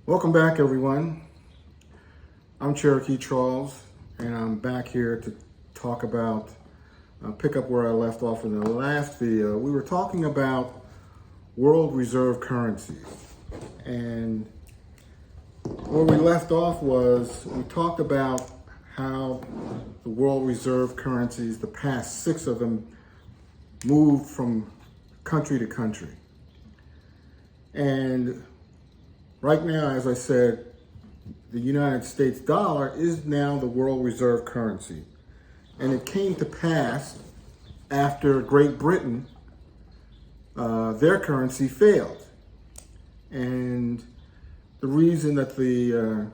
Welcome back, everyone. I'm Cherokee Charles, and I'm back here to talk about, pick up where I left off in the last video. We were talking about world reserve currencies, and where we left off was we talked about how the world reserve currencies, the past 6 of them, moved from country to country. And right now, as I said, the United States dollar is now the world reserve currency. And it came to pass after Great Britain, their currency failed. And the reason that the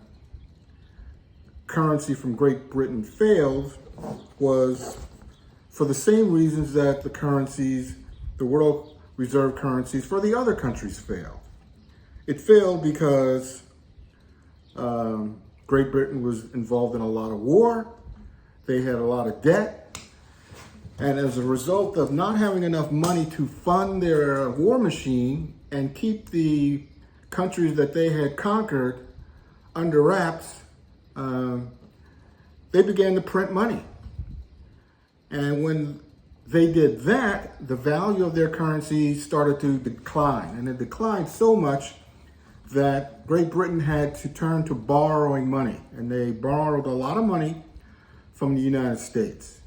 currency from Great Britain failed was for the same reasons that the world reserve currencies for the other countries failed. It failed because Great Britain was involved in a lot of war. They had a lot of debt. And as a result of not having enough money to fund their war machine and keep the countries that they had conquered under wraps, they began to print money. And when they did that, the value of their currency started to decline. And it declined so much that Great Britain had to turn to borrowing money. And they borrowed a lot of money from the United States.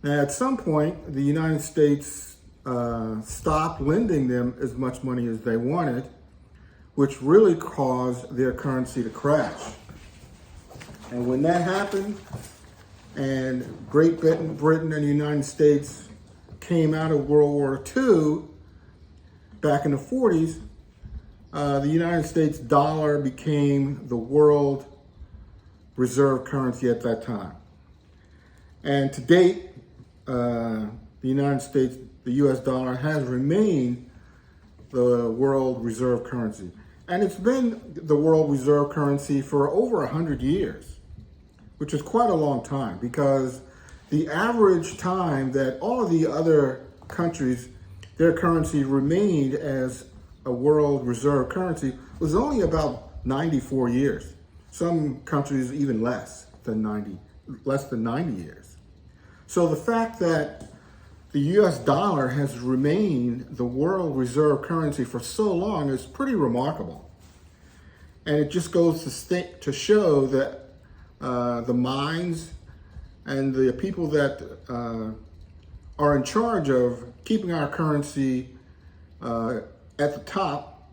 Now, at some point, the United States stopped lending them as much money as they wanted, which really caused their currency to crash. And when that happened, and Great Britain and the United States came out of World War II back in the 40s, the United States dollar became the world reserve currency at that time. And to date, the US dollar has remained the world reserve currency. And it's been the world reserve currency for over 100 years, which is quite a long time, because the average time that all of the other countries, their currency remained as a world reserve currency was only about 94 years. Some countries even less than 90 years. So the fact that the US dollar has remained the world reserve currency for so long is pretty remarkable. And it just goes to show that the minds and the people that are in charge of keeping our currency at the top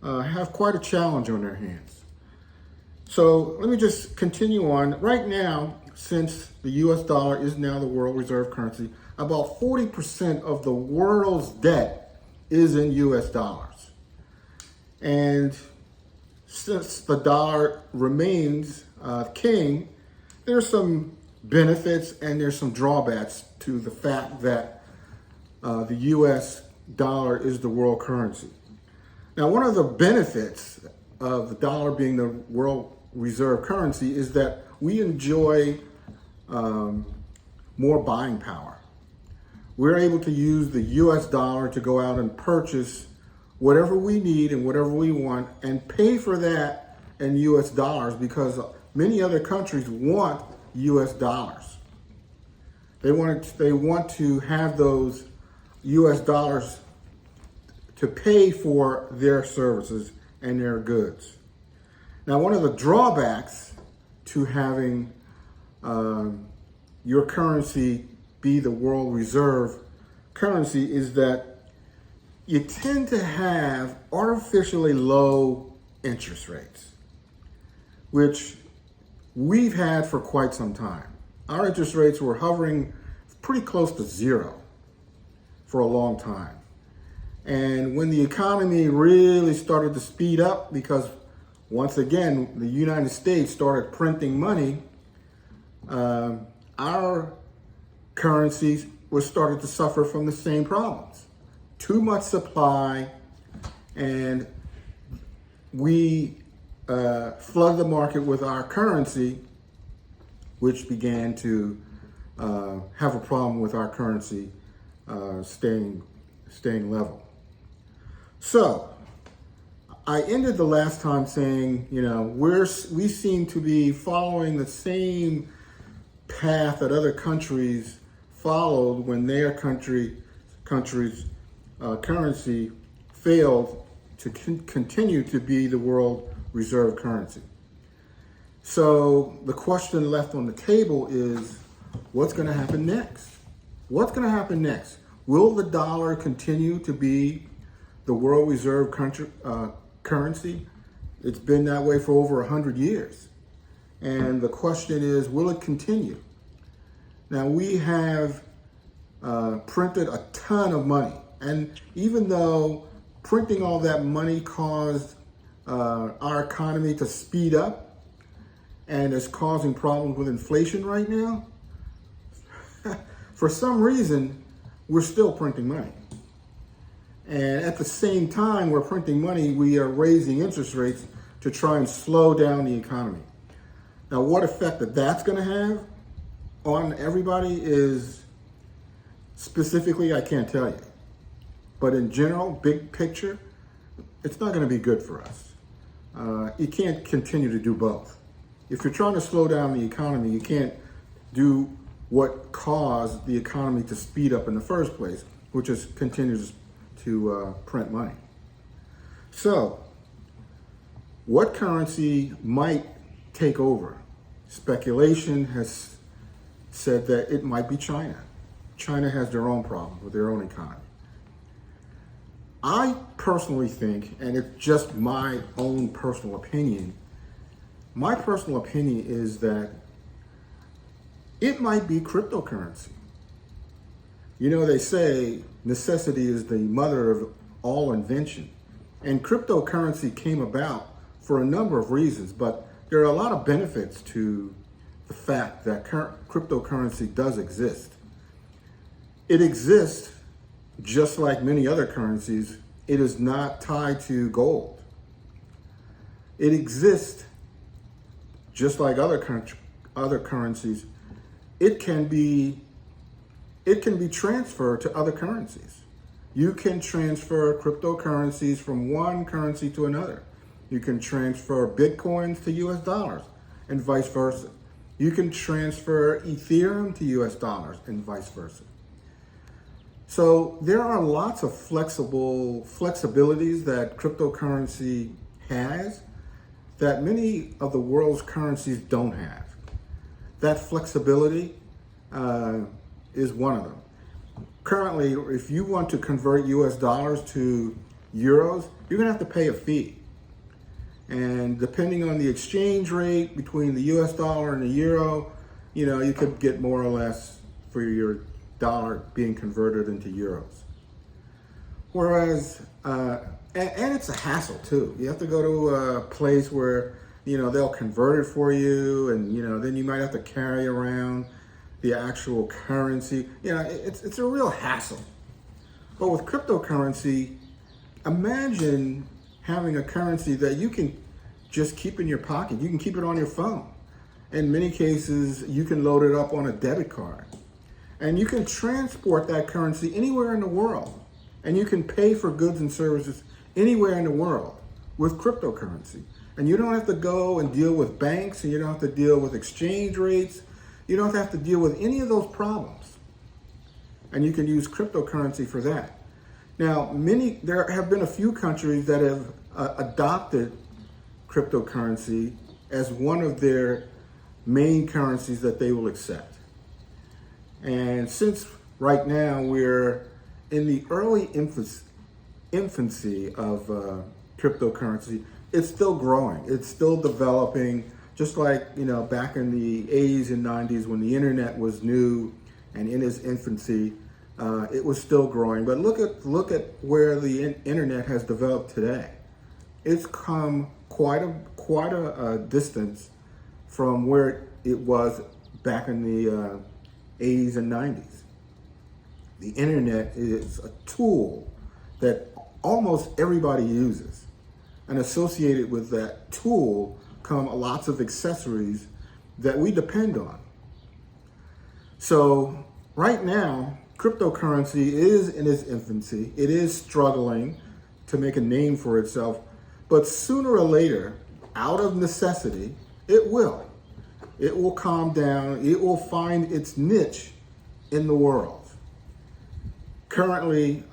have quite a challenge on their hands. So let me just continue on. Right now, since the US dollar is now the world reserve currency, about 40% of the world's debt is in US dollars. And since the dollar remains king, there's some benefits and there's some drawbacks to the fact that the US dollar is the world currency. Now, one of the benefits of the dollar being the world reserve currency is that we enjoy more buying power. We're able to use the US dollar to go out and purchase whatever we need and whatever we want and pay for that in US dollars, because many other countries want US dollars. They want to have those US dollars to pay for their services and their goods. Now, one of the drawbacks to having your currency be the world reserve currency is that you tend to have artificially low interest rates, which we've had for quite some time. Our interest rates were hovering pretty close to zero for a long time. And when the economy really started to speed up, because once again, the United States started printing money, our currencies were started to suffer from the same problems. Too much supply, and we flooded the market with our currency, which began to have a problem with our currency staying level. So I ended the last time saying, we seem to be following the same path that other countries followed when their country's currency failed to continue to be the world reserve currency. So the question left on the table is, what's going to happen next? What's going to happen next? Will the dollar continue to be the world reserve currency? It's been that way for over 100 years. And the question is, will it continue? Now, we have printed a ton of money. And even though printing all that money caused our economy to speed up and is causing problems with inflation right now, for some reason, we're still printing money. And at the same time we're printing money, we are raising interest rates to try and slow down the economy. Now, what effect that's going to have on everybody is specifically, I can't tell you. But in general, big picture, it's not going to be good for us. You can't continue to do both. If you're trying to slow down the economy, you can't do what caused the economy to speed up in the first place, which is continues to print money. So, what currency might take over? Speculation has said that it might be China. China has their own problems with their own economy. I personally think, and it's just my own personal opinion, is that it might be cryptocurrency. They say necessity is the mother of all invention. And cryptocurrency came about for a number of reasons, but there are a lot of benefits to the fact that cryptocurrency does exist. It exists just like many other currencies. It is not tied to gold. It exists just like other currencies. It can be transferred to other currencies. You can transfer cryptocurrencies from one currency to another. You can transfer Bitcoins to US dollars and vice versa. You can transfer Ethereum to US dollars and vice versa. So there are lots of flexibilities that cryptocurrency has that many of the world's currencies don't have. That flexibility is one of them. Currently, if you want to convert US dollars to euros, you're going to have to pay a fee. And depending on the exchange rate between the US dollar and the euro, you could get more or less for your dollar being converted into euros. Whereas, and it's a hassle too. You have to go to a place where, they'll convert it for you, and, then you might have to carry around the actual currency. It's a real hassle. But with cryptocurrency, imagine having a currency that you can just keep in your pocket. You can keep it on your phone. In many cases, you can load it up on a debit card. And you can transport that currency anywhere in the world. And you can pay for goods and services anywhere in the world with cryptocurrency. And you don't have to go and deal with banks, and you don't have to deal with exchange rates. You don't have to deal with any of those problems. And you can use cryptocurrency for that. Now, there have been a few countries that have adopted cryptocurrency as one of their main currencies that they will accept. And since right now we're in the early infancy of cryptocurrency, it's still growing. It's still developing, just like, back in the 80s and 90s when the internet was new and in its infancy, it was still growing. But look at where the internet has developed today. It's come quite a distance from where it was back in the 80s and 90s. The internet is a tool that almost everybody uses. And associated with that tool come lots of accessories that we depend on. So right now, cryptocurrency is in its infancy. It is struggling to make a name for itself. But sooner or later, out of necessity, it will. It will calm down. It will find its niche in the world. Currently,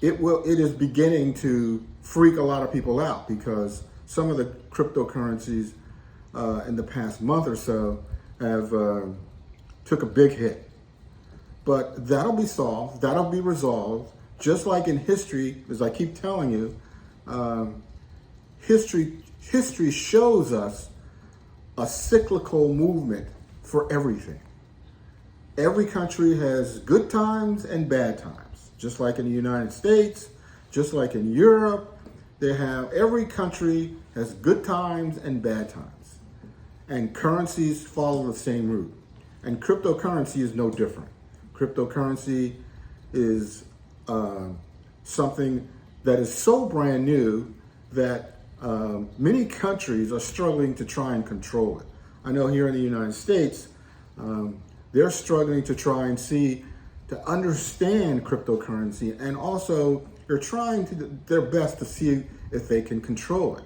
it is beginning to freak a lot of people out because some of the cryptocurrencies in the past month or so have took a big hit. But that'll be solved. That'll be resolved. Just like in history, as I keep telling you, history shows us a cyclical movement for everything. Every country has good times and bad times, just like in the United States, just like in Europe. Every country has good times and bad times. And currencies follow the same route. And cryptocurrency is no different. Cryptocurrency is something that is so brand new that many countries are struggling to try and control it. I know here in the United States, they're struggling to try and to understand cryptocurrency, and also they're trying their best to see if they can control it.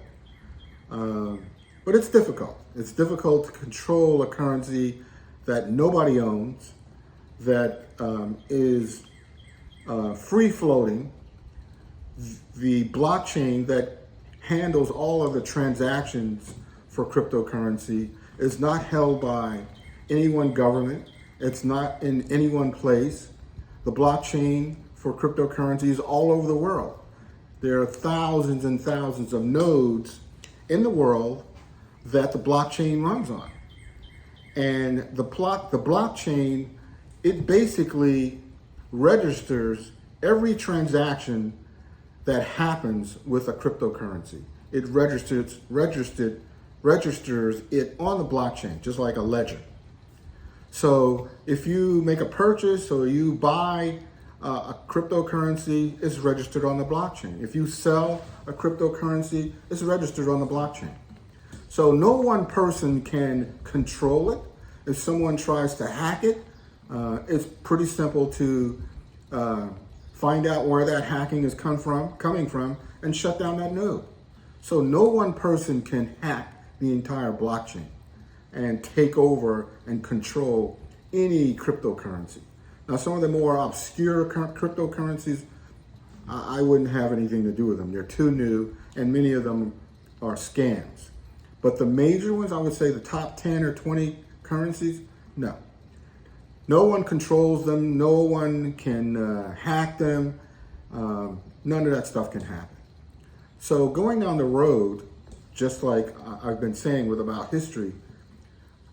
But it's difficult. It's difficult to control a currency that nobody owns, that is free floating. The blockchain that handles all of the transactions for cryptocurrency is not held by any one government. It's not in any one place. The blockchain for cryptocurrency is all over the world. There are thousands and thousands of nodes in the world that the blockchain runs on. And the blockchain, it basically registers every transaction that happens with a cryptocurrency. It registers it on the blockchain, just like a ledger. So if you make a purchase or you buy a cryptocurrency, it's registered on the blockchain. If you sell a cryptocurrency, it's registered on the blockchain. So no one person can control it. If someone tries to hack it, it's pretty simple to find out where that hacking is coming from and shut down that node. So no one person can hack the entire blockchain and take over and control any cryptocurrency. Now, some of the more obscure cryptocurrencies, I wouldn't have anything to do with them. They're too new, and many of them are scams. But the major ones, I would say the top 10 or 20 currencies, no. No one controls them. No one can hack them. None of that stuff can happen. So going down the road, just like I've been saying about history,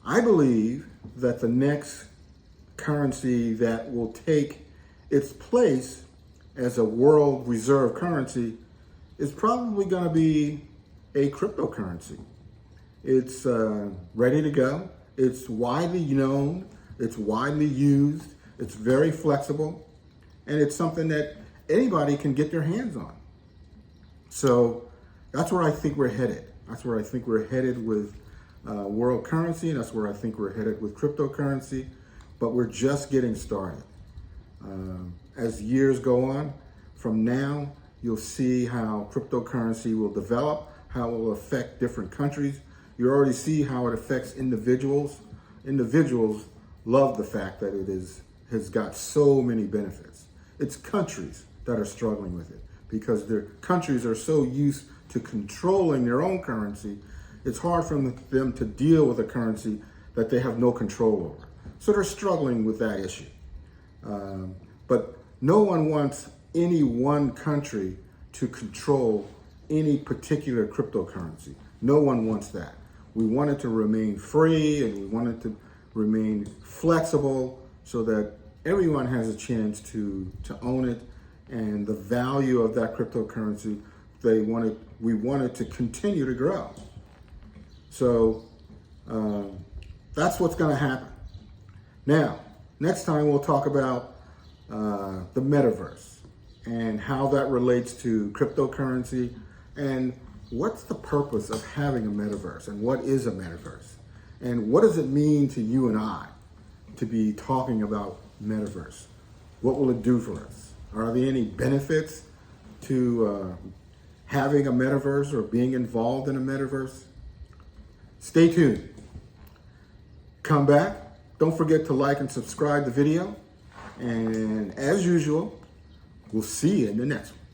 I believe that the next currency that will take its place as a world reserve currency is probably going to be a cryptocurrency. It's ready to go. It's widely known. It's widely used. It's very flexible. And it's something that anybody can get their hands on. So that's where I think we're headed. That's where I think we're headed with world currency. And that's where I think we're headed with cryptocurrency. But we're just getting started. As years go on, from now, you'll see how cryptocurrency will develop, how it will affect different countries. You already see how it affects individuals. Individuals love the fact that it has got so many benefits. It's countries that are struggling with it because their countries are so used to controlling their own currency. It's hard for them to deal with a currency that they have no control over. So they're struggling with that issue. But no one wants any one country to control any particular cryptocurrency. No one wants that. We want it to remain free, and we want it to remain flexible so that everyone has a chance to own it, and the value of that cryptocurrency, we want it to continue to grow. So that's what's going to happen. Now, next time we'll talk about the metaverse and how that relates to cryptocurrency, and what's the purpose of having a metaverse, and what is a metaverse, and what does it mean to you and I to be talking about metaverse? What will it do for us? Are there any benefits to having a metaverse or being involved in a metaverse? Stay tuned. Come back. Don't forget to like and subscribe the video. And as usual, we'll see you in the next one.